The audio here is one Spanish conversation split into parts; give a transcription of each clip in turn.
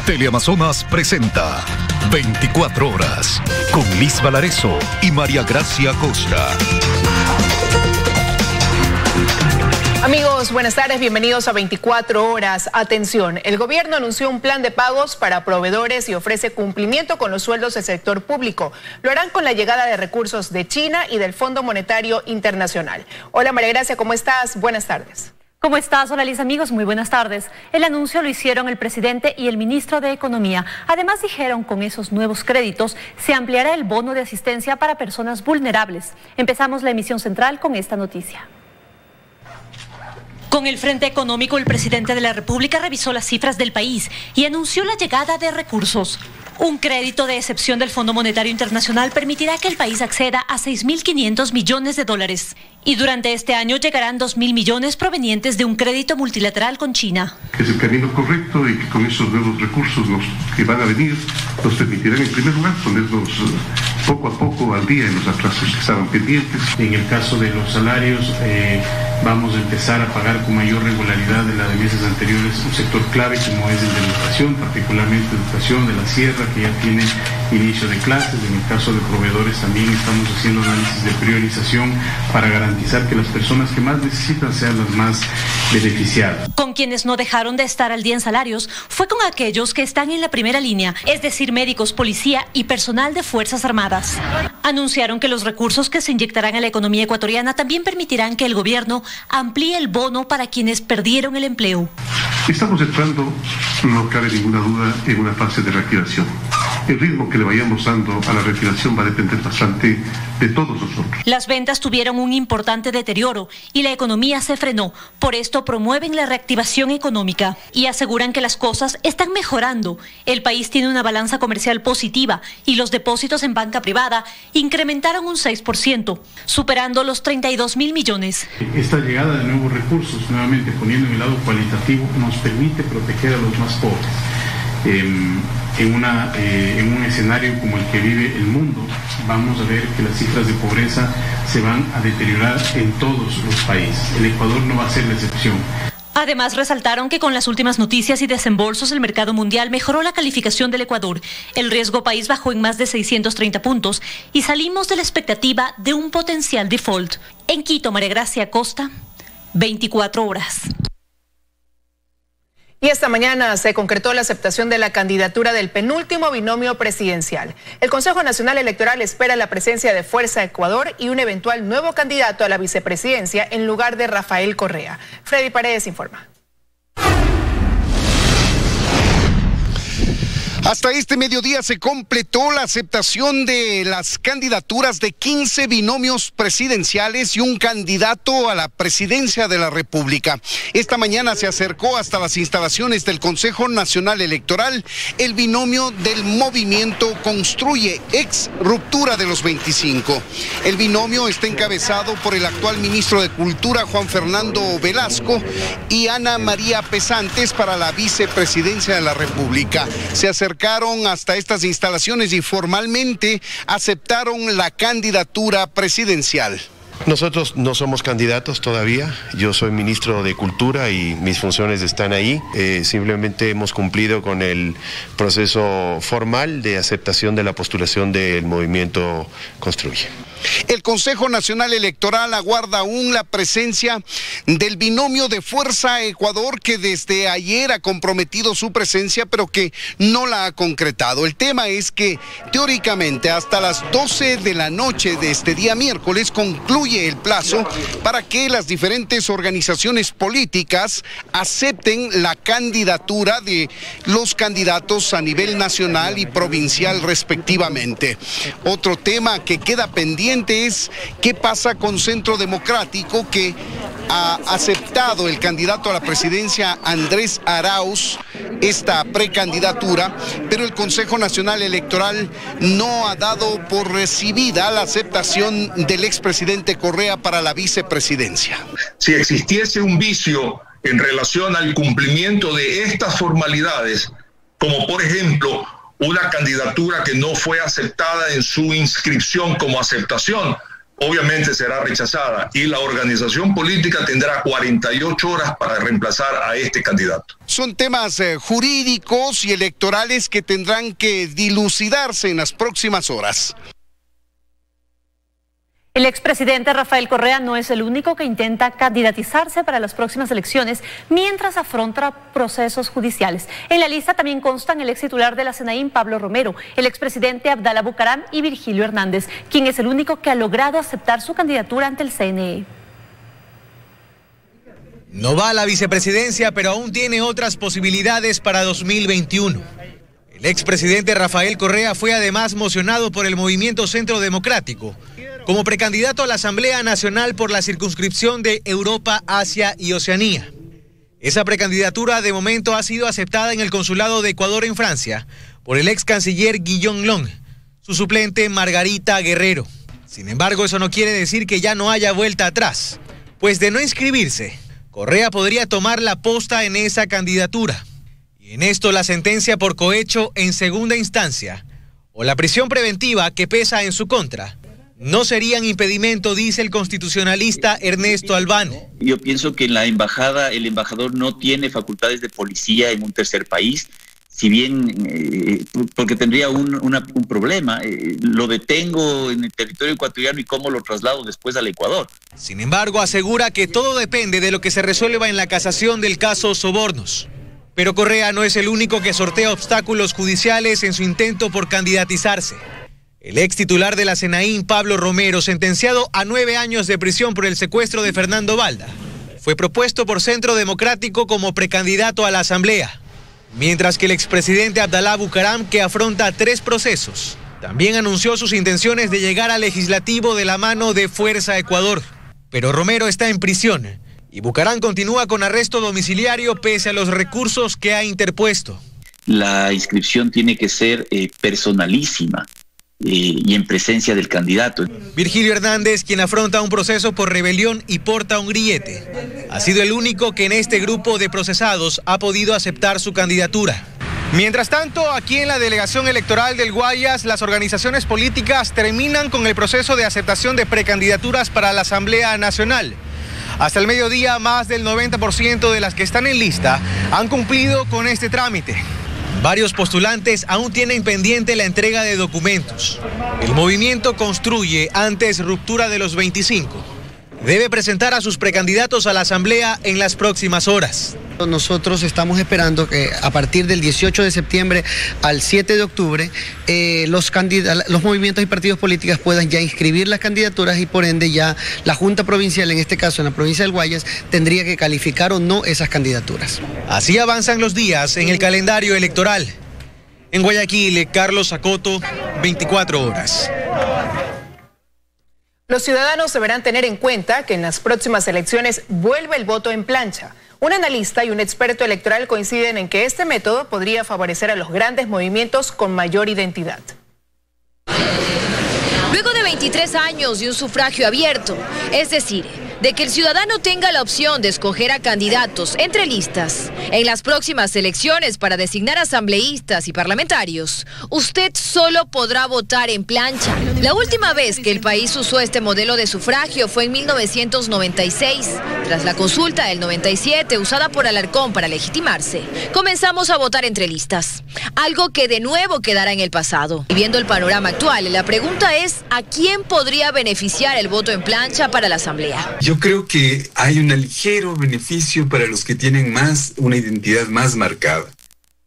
Teleamazonas presenta 24 horas con Liz Valareso y María Gracia Costa. Amigos, buenas tardes, bienvenidos a 24 horas. Atención, el gobierno anunció un plan de pagos para proveedores y ofrece cumplimiento con los sueldos del sector público. Lo harán con la llegada de recursos de China y del Fondo Monetario Internacional. Hola María Gracia, ¿cómo estás? Buenas tardes. ¿Cómo estás? Hola Liz, amigos, muy buenas tardes. El anuncio lo hicieron el presidente y el ministro de Economía. Además dijeron con esos nuevos créditos se ampliará el bono de asistencia para personas vulnerables. Empezamos la emisión central con esta noticia. Con el Frente Económico, el presidente de la República revisó las cifras del país y anunció la llegada de recursos. Un crédito de excepción del Fondo Monetario Internacional permitirá que el país acceda a 6.500 millones de dólares. Y durante este año llegarán 2.000 millones provenientes de un crédito multilateral con China. Es el camino correcto y que con esos nuevos recursos que van a venir nos permitirán en primer lugar ponernos poco a poco al día en los atrasos que estaban pendientes. En el caso de los salarios vamos a empezar a pagar con mayor regularidad de la de meses anteriores un sector clave como es el de educación, particularmente educación de la sierra que ya tiene inicio de clases. En el caso de proveedores también estamos haciendo análisis de priorización para garantizar que las personas que más necesitan sean las más beneficiadas. Con quienes no dejaron de estar al día en salarios fue con aquellos que están en la primera línea, es decir, médicos, policía y personal de Fuerzas Armadas. Anunciaron que los recursos que se inyectarán a la economía ecuatoriana también permitirán que el gobierno amplíe el bono para quienes perdieron el empleo. Estamos entrando, no cabe ninguna duda, en una fase de reactivación. El ritmo que le vayamos dando a la reactivación va a depender bastante de todos nosotros. Las ventas tuvieron un importante deterioro y la economía se frenó. Por esto promueven la reactivación económica y aseguran que las cosas están mejorando. El país tiene una balanza comercial positiva y los depósitos en banca privada incrementaron un 6%, superando los 32.000 millones. Esta llegada de nuevos recursos, nuevamente poniendo en el lado cualitativo, nos permite proteger a los más pobres. En un escenario como el que vive el mundo, vamos a ver que las cifras de pobreza se van a deteriorar en todos los países. El Ecuador no va a ser la excepción. Además, resaltaron que con las últimas noticias y desembolsos el mercado mundial mejoró la calificación del Ecuador. El riesgo país bajó en más de 630 puntos y salimos de la expectativa de un potencial default. En Quito, María Gracia Costa, 24 horas. Y esta mañana se concretó la aceptación de la candidatura del penúltimo binomio presidencial. El Consejo Nacional Electoral espera la presencia de Fuerza Ecuador y un eventual nuevo candidato a la vicepresidencia en lugar de Rafael Correa. Freddy Paredes informa. Hasta este mediodía se completó la aceptación de las candidaturas de 15 binomios presidenciales y un candidato a la presidencia de la República. Esta mañana se acercó hasta las instalaciones del Consejo Nacional Electoral el binomio del Movimiento Construye, ex ruptura de los 25. El binomio está encabezado por el actual ministro de Cultura, Juan Fernando Velasco, y Ana María Pesantes para la vicepresidencia de la República. Se acercaron hasta estas instalaciones y formalmente aceptaron la candidatura presidencial. Nosotros no somos candidatos todavía, yo soy ministro de Cultura y mis funciones están ahí, simplemente hemos cumplido con el proceso formal de aceptación de la postulación del Movimiento Construye. El Consejo Nacional Electoral aguarda aún la presencia del binomio de Fuerza Ecuador, que desde ayer ha comprometido su presencia, pero que no la ha concretado. El tema es que teóricamente hasta las 12 de la noche de este día miércoles concluye el plazo para que las diferentes organizaciones políticas acepten la candidatura de los candidatos a nivel nacional y provincial respectivamente. Otro tema que queda pendiente es qué pasa con Centro Democrático, que ha aceptado el candidato a la presidencia Andrés Arauz esta precandidatura, pero el Consejo Nacional Electoral no ha dado por recibida la aceptación del expresidente Correa para la vicepresidencia. Si existiese un vicio en relación al cumplimiento de estas formalidades, como por ejemplo una candidatura que no fue aceptada en su inscripción como aceptación, obviamente será rechazada y la organización política tendrá 48 horas para reemplazar a este candidato. Son temas jurídicos y electorales que tendrán que dilucidarse en las próximas horas. El expresidente Rafael Correa no es el único que intenta candidatizarse para las próximas elecciones mientras afronta procesos judiciales. En la lista también constan el ex titular de la SENAÍN, Pablo Romero, el expresidente Abdalá Bucaram y Virgilio Hernández, quien es el único que ha logrado aceptar su candidatura ante el CNE. No va a la vicepresidencia, pero aún tiene otras posibilidades para 2021. El expresidente Rafael Correa fue además mocionado por el Movimiento Centro Democrático como precandidato a la Asamblea Nacional por la circunscripción de Europa, Asia y Oceanía. Esa precandidatura de momento ha sido aceptada en el Consulado de Ecuador en Francia por el ex canciller Guillaume Long, su suplente Margarita Guerrero. Sin embargo, eso no quiere decir que ya no haya vuelta atrás, pues de no inscribirse, Correa podría tomar la posta en esa candidatura. Y en esto la sentencia por cohecho en segunda instancia o la prisión preventiva que pesa en su contra no serían impedimento, dice el constitucionalista Ernesto Albano. Yo pienso que en la embajada el embajador no tiene facultades de policía en un tercer país, si bien, porque tendría un problema, lo detengo en el territorio ecuatoriano y cómo lo traslado después al Ecuador. Sin embargo, asegura que todo depende de lo que se resuelva en la casación del caso Sobornos. Pero Correa no es el único que sortea obstáculos judiciales en su intento por candidatizarse. El ex titular de la SENAÍN, Pablo Romero, sentenciado a 9 años de prisión por el secuestro de Fernando Balda, fue propuesto por Centro Democrático como precandidato a la Asamblea, mientras que el expresidente Abdalá Bucaram, que afronta 3 procesos, también anunció sus intenciones de llegar al legislativo de la mano de Fuerza Ecuador. Pero Romero está en prisión y Bucaram continúa con arresto domiciliario pese a los recursos que ha interpuesto. La inscripción tiene que ser personalísima. Y en presencia del candidato. Virgilio Hernández, quien afronta un proceso por rebelión y porta un grillete, ha sido el único que en este grupo de procesados ha podido aceptar su candidatura. Mientras tanto, aquí en la delegación electoral del Guayas, las organizaciones políticas terminan con el proceso de aceptación de precandidaturas para la Asamblea Nacional. Hasta el mediodía, más del 90% de las que están en lista han cumplido con este trámite. Varios postulantes aún tienen pendiente la entrega de documentos. El movimiento Construye, antes ruptura de los 25, debe presentar a sus precandidatos a la Asamblea en las próximas horas. Nosotros estamos esperando que a partir del 18 de septiembre al 7 de octubre los movimientos y partidos políticos puedan ya inscribir las candidaturas y por ende ya la Junta Provincial, en este caso en la provincia del Guayas, tendría que calificar o no esas candidaturas. Así avanzan los días en el calendario electoral. En Guayaquil, Carlos Acoto, 24 horas. Los ciudadanos deberán tener en cuenta que en las próximas elecciones vuelve el voto en plancha. Un analista y un experto electoral coinciden en que este método podría favorecer a los grandes movimientos con mayor identidad. Luego de 23 años y un sufragio abierto, es decir, de que el ciudadano tenga la opción de escoger a candidatos entre listas en las próximas elecciones para designar asambleístas y parlamentarios, usted solo podrá votar en plancha. La última vez que el país usó este modelo de sufragio fue en 1996, tras la consulta del 97 usada por Alarcón para legitimarse. Comenzamos a votar entre listas, algo que de nuevo quedará en el pasado. Y viendo el panorama actual, la pregunta es, ¿a quién podría beneficiar el voto en plancha para la Asamblea? Yo creo que hay un ligero beneficio para los que tienen una identidad más marcada.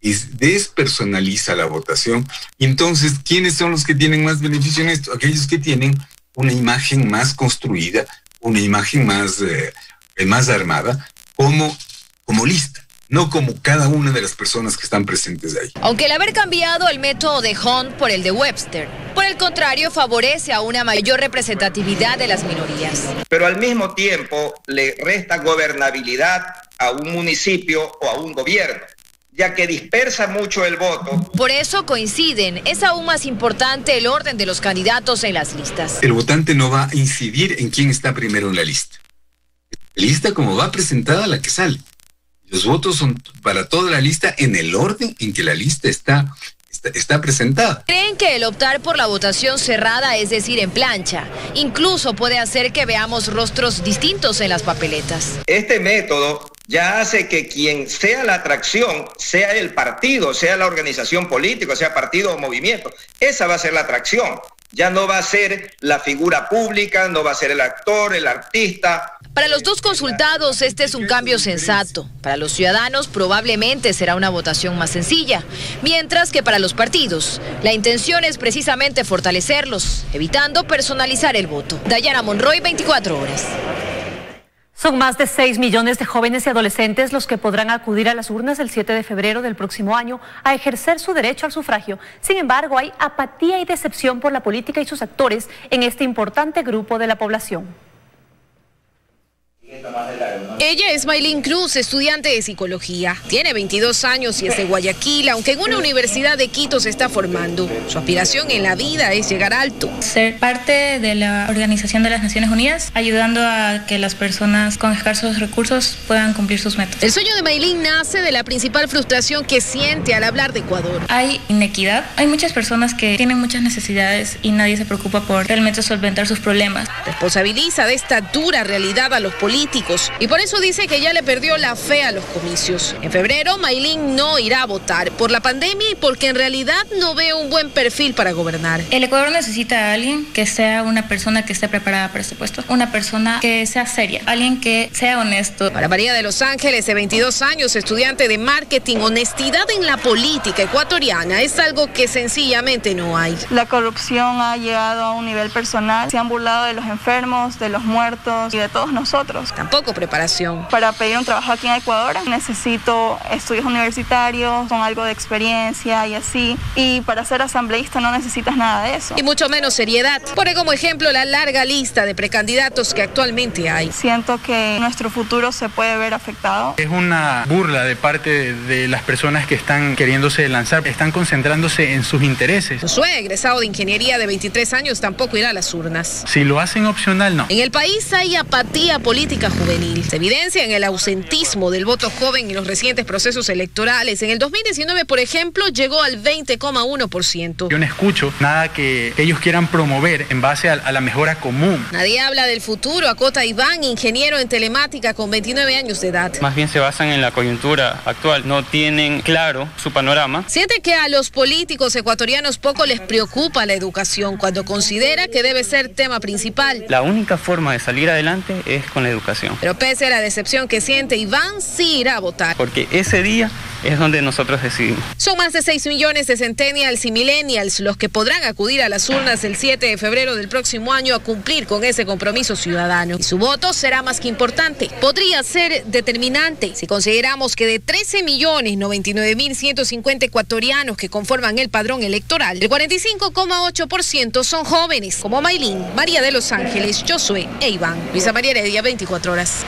Y despersonaliza la votación. Y entonces, ¿quiénes son los que tienen más beneficio en esto? Aquellos que tienen una imagen más construida, una imagen más armada, como lista. No como cada una de las personas que están presentes ahí. Aunque el haber cambiado el método de Hunt por el de Webster, por el contrario, favorece a una mayor representatividad de las minorías. Pero al mismo tiempo le resta gobernabilidad a un municipio o a un gobierno, ya que dispersa mucho el voto. Por eso coinciden, es aún más importante el orden de los candidatos en las listas. El votante no va a incidir en quién está primero en la lista. La lista como va presentada la que sale. Los votos son para toda la lista en el orden en que la lista está está presentada. Creen que el optar por la votación cerrada, es decir, en plancha, incluso puede hacer que veamos rostros distintos en las papeletas. Este método ya hace que quien sea la atracción, sea el partido, sea la organización política, sea partido o movimiento, esa va a ser la atracción. Ya no va a ser la figura pública, no va a ser el actor, el artista. Para los dos consultados, este es un cambio sensato. Para los ciudadanos, probablemente será una votación más sencilla. Mientras que para los partidos, la intención es precisamente fortalecerlos, evitando personalizar el voto. Dayana Monroy, 24 horas. Son más de 6 millones de jóvenes y adolescentes los que podrán acudir a las urnas el 7 de febrero del próximo año a ejercer su derecho al sufragio. Sin embargo, hay apatía y decepción por la política y sus actores en este importante grupo de la población. Ella es Maylin Cruz, estudiante de psicología. Tiene 22 años y es de Guayaquil, aunque en una universidad de Quito se está formando. Su aspiración en la vida es llegar alto. Ser parte de la Organización de las Naciones Unidas, ayudando a que las personas con escasos recursos puedan cumplir sus metas. El sueño de Maylin nace de la principal frustración que siente al hablar de Ecuador. Hay inequidad, hay muchas personas que tienen muchas necesidades y nadie se preocupa por realmente solventar sus problemas. Responsabiliza de esta dura realidad a los políticos y por eso dice que ya le perdió la fe a los comicios. En febrero, Maylin no irá a votar por la pandemia y porque en realidad no ve un buen perfil para gobernar. El Ecuador necesita a alguien que sea una persona que esté preparada para este puesto, una persona que sea seria, alguien que sea honesto. Para María de Los Ángeles, de 22 años, estudiante de marketing, honestidad en la política ecuatoriana es algo que sencillamente no hay. La corrupción ha llegado a un nivel personal, se han burlado de los enfermos, de los muertos y de todos nosotros. Tampoco preparación. Para pedir un trabajo aquí en Ecuador necesito estudios universitarios con algo de experiencia y así. Y para ser asambleísta no necesitas nada de eso. Y mucho menos seriedad. Pone como ejemplo la larga lista de precandidatos que actualmente hay. Siento que nuestro futuro se puede ver afectado. Es una burla de parte de las personas que están queriéndose lanzar, están concentrándose en sus intereses. Josué, egresado de ingeniería de 23 años, tampoco irá a las urnas. Si lo hacen opcional, no. En el país hay apatía política juvenil. Se evidencia en el ausentismo del voto joven en los recientes procesos electorales. En el 2019, por ejemplo, llegó al 20,1%. Yo no escucho nada que ellos quieran promover en base a la mejora común. Nadie habla del futuro, acota Iván, ingeniero en telemática con 29 años de edad. Más bien se basan en la coyuntura actual, no tienen claro su panorama. Siente que a los políticos ecuatorianos poco les preocupa la educación cuando considera que debe ser tema principal. La única forma de salir adelante es con la educación. Pero pese a la decepción que siente, Iván sí irá a votar. Porque ese día es donde nosotros decidimos. Son más de 6 millones de centennials y millennials los que podrán acudir a las urnas el 7 de febrero del próximo año a cumplir con ese compromiso ciudadano. Y su voto será más que importante. Podría ser determinante si consideramos que de 13.099.150 ecuatorianos que conforman el padrón electoral, el 45,8% son jóvenes, como Maylin, María de Los Ángeles, Josué e Iván. Luisa María Heredia, 24 horas.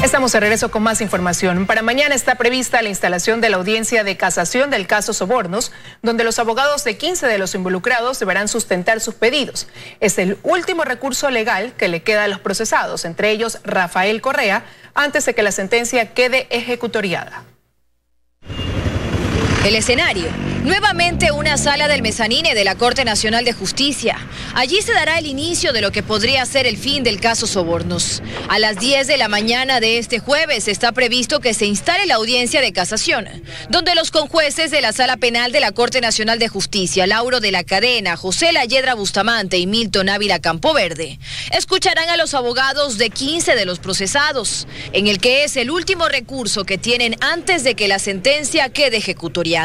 Estamos de regreso con más información. Para mañana está prevista la instalación de la audiencia de casación del caso Sobornos, donde los abogados de 15 de los involucrados deberán sustentar sus pedidos. Es el último recurso legal que le queda a los procesados, entre ellos Rafael Correa, antes de que la sentencia quede ejecutoriada. El escenario, nuevamente una sala del mezanine de la Corte Nacional de Justicia. Allí se dará el inicio de lo que podría ser el fin del caso Sobornos. A las 10 de la mañana de este jueves está previsto que se instale la audiencia de casación, donde los conjueces de la Sala Penal de la Corte Nacional de Justicia, Lauro de la Cadena, José Layedra Bustamante y Milton Ávila Campoverde, escucharán a los abogados de 15 de los procesados, en el que es el último recurso que tienen antes de que la sentencia quede ejecutoriada.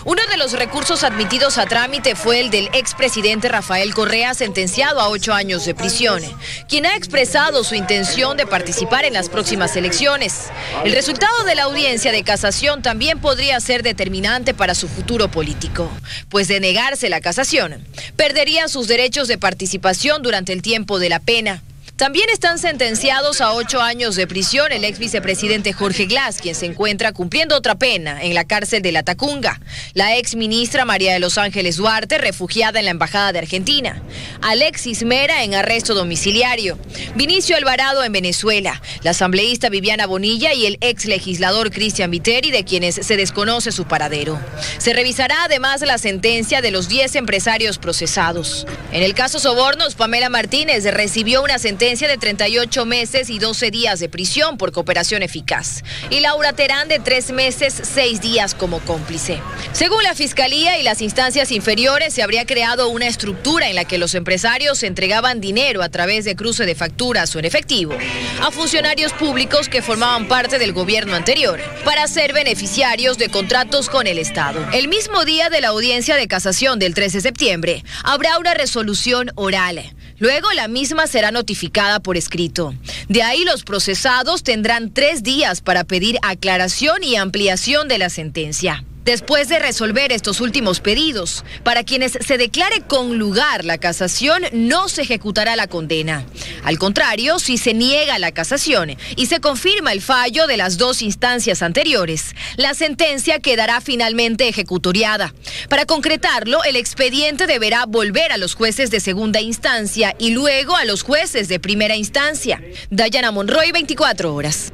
Uno de los recursos admitidos a trámite fue el del expresidente Rafael Correa, sentenciado a 8 años de prisión, quien ha expresado su intención de participar en las próximas elecciones. El resultado de la audiencia de casación también podría ser determinante para su futuro político, pues de negarse la casación, perdería sus derechos de participación durante el tiempo de la pena. También están sentenciados a 8 años de prisión el ex vicepresidente Jorge Glass, quien se encuentra cumpliendo otra pena en la cárcel de La Tacunga. La ex ministra María de los Ángeles Duarte, refugiada en la Embajada de Argentina. Alexis Mera en arresto domiciliario. Vinicio Alvarado en Venezuela. La asambleísta Viviana Bonilla y el ex legislador Cristian Viteri, de quienes se desconoce su paradero. Se revisará además la sentencia de los 10 empresarios procesados. En el caso Sobornos, Pamela Martínez recibió una sentencia de 38 meses y 12 días de prisión por cooperación eficaz. Y Laura Terán de 3 meses, 6 días como cómplice. Según la Fiscalía y las instancias inferiores, se habría creado una estructura en la que los empresarios entregaban dinero a través de cruce de facturas o en efectivo a funcionarios públicos que formaban parte del gobierno anterior para ser beneficiarios de contratos con el Estado. El mismo día de la audiencia de casación del 13 de septiembre, habrá una resolución oral. Luego la misma será notificada por escrito. De ahí los procesados tendrán 3 días para pedir aclaración y ampliación de la sentencia. Después de resolver estos últimos pedidos, para quienes se declare con lugar la casación, no se ejecutará la condena. Al contrario, si se niega la casación y se confirma el fallo de las 2 instancias anteriores, la sentencia quedará finalmente ejecutoriada. Para concretarlo, el expediente deberá volver a los jueces de segunda instancia y luego a los jueces de primera instancia. Dayana Monroy, 24 horas.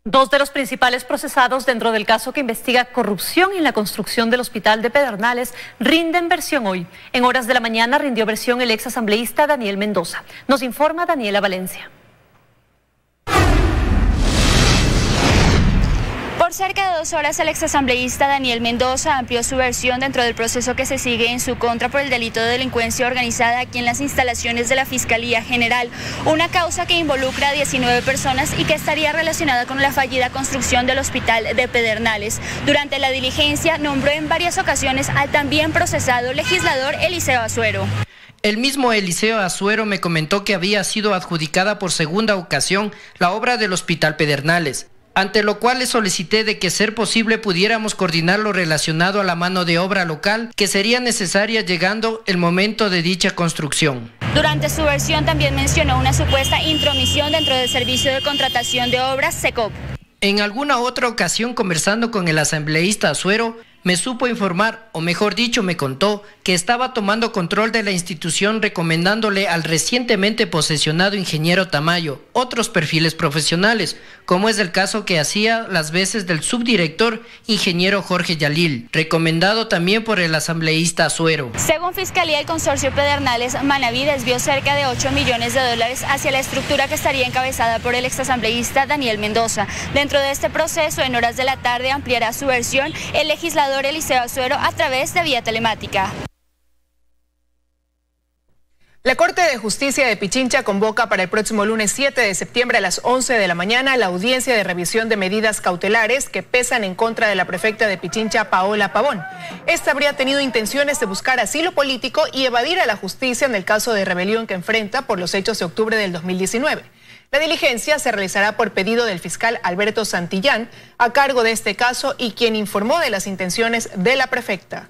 2 de los principales procesados dentro del caso que investiga corrupción en la construcción del hospital de Pedernales rinden versión hoy. En horas de la mañana rindió versión el ex asambleísta Daniel Mendoza. Nos informa Daniela Valencia. Por cerca de 2 horas, el exasambleísta Daniel Mendoza amplió su versión dentro del proceso que se sigue en su contra por el delito de delincuencia organizada aquí en las instalaciones de la Fiscalía General, una causa que involucra a 19 personas y que estaría relacionada con la fallida construcción del hospital de Pedernales. Durante la diligencia, nombró en varias ocasiones al también procesado legislador Eliseo Azuero. El mismo Eliseo Azuero me comentó que había sido adjudicada por segunda ocasión la obra del hospital Pedernales, ante lo cual le solicité de que ser posible pudiéramos coordinar lo relacionado a la mano de obra local que sería necesaria llegando el momento de dicha construcción. Durante su versión también mencionó una supuesta intromisión dentro del servicio de contratación de obras SECOP. En alguna otra ocasión, conversando con el asambleísta Azuero, me supo informar, o mejor dicho, me contó, que estaba tomando control de la institución recomendándole al recientemente posesionado ingeniero Tamayo otros perfiles profesionales, como es el caso que hacía las veces del subdirector ingeniero Jorge Yalil, recomendado también por el asambleísta Azuero. Según Fiscalía, el consorcio Pedernales Manaví desvió cerca de $8 millones hacia la estructura que estaría encabezada por el exasambleísta Daniel Mendoza. Dentro de este proceso, en horas de la tarde, ampliará su versión el legislador Eliseo Azuero a través de vía telemática. La Corte de Justicia de Pichincha convoca para el próximo lunes 7 de septiembre a las 11 de la mañana la audiencia de revisión de medidas cautelares que pesan en contra de la prefecta de Pichincha, Paola Pavón. Esta habría tenido intenciones de buscar asilo político y evadir a la justicia en el caso de rebelión que enfrenta por los hechos de octubre del 2019. La diligencia se realizará por pedido del fiscal Alberto Santillán, a cargo de este caso y quien informó de las intenciones de la prefecta.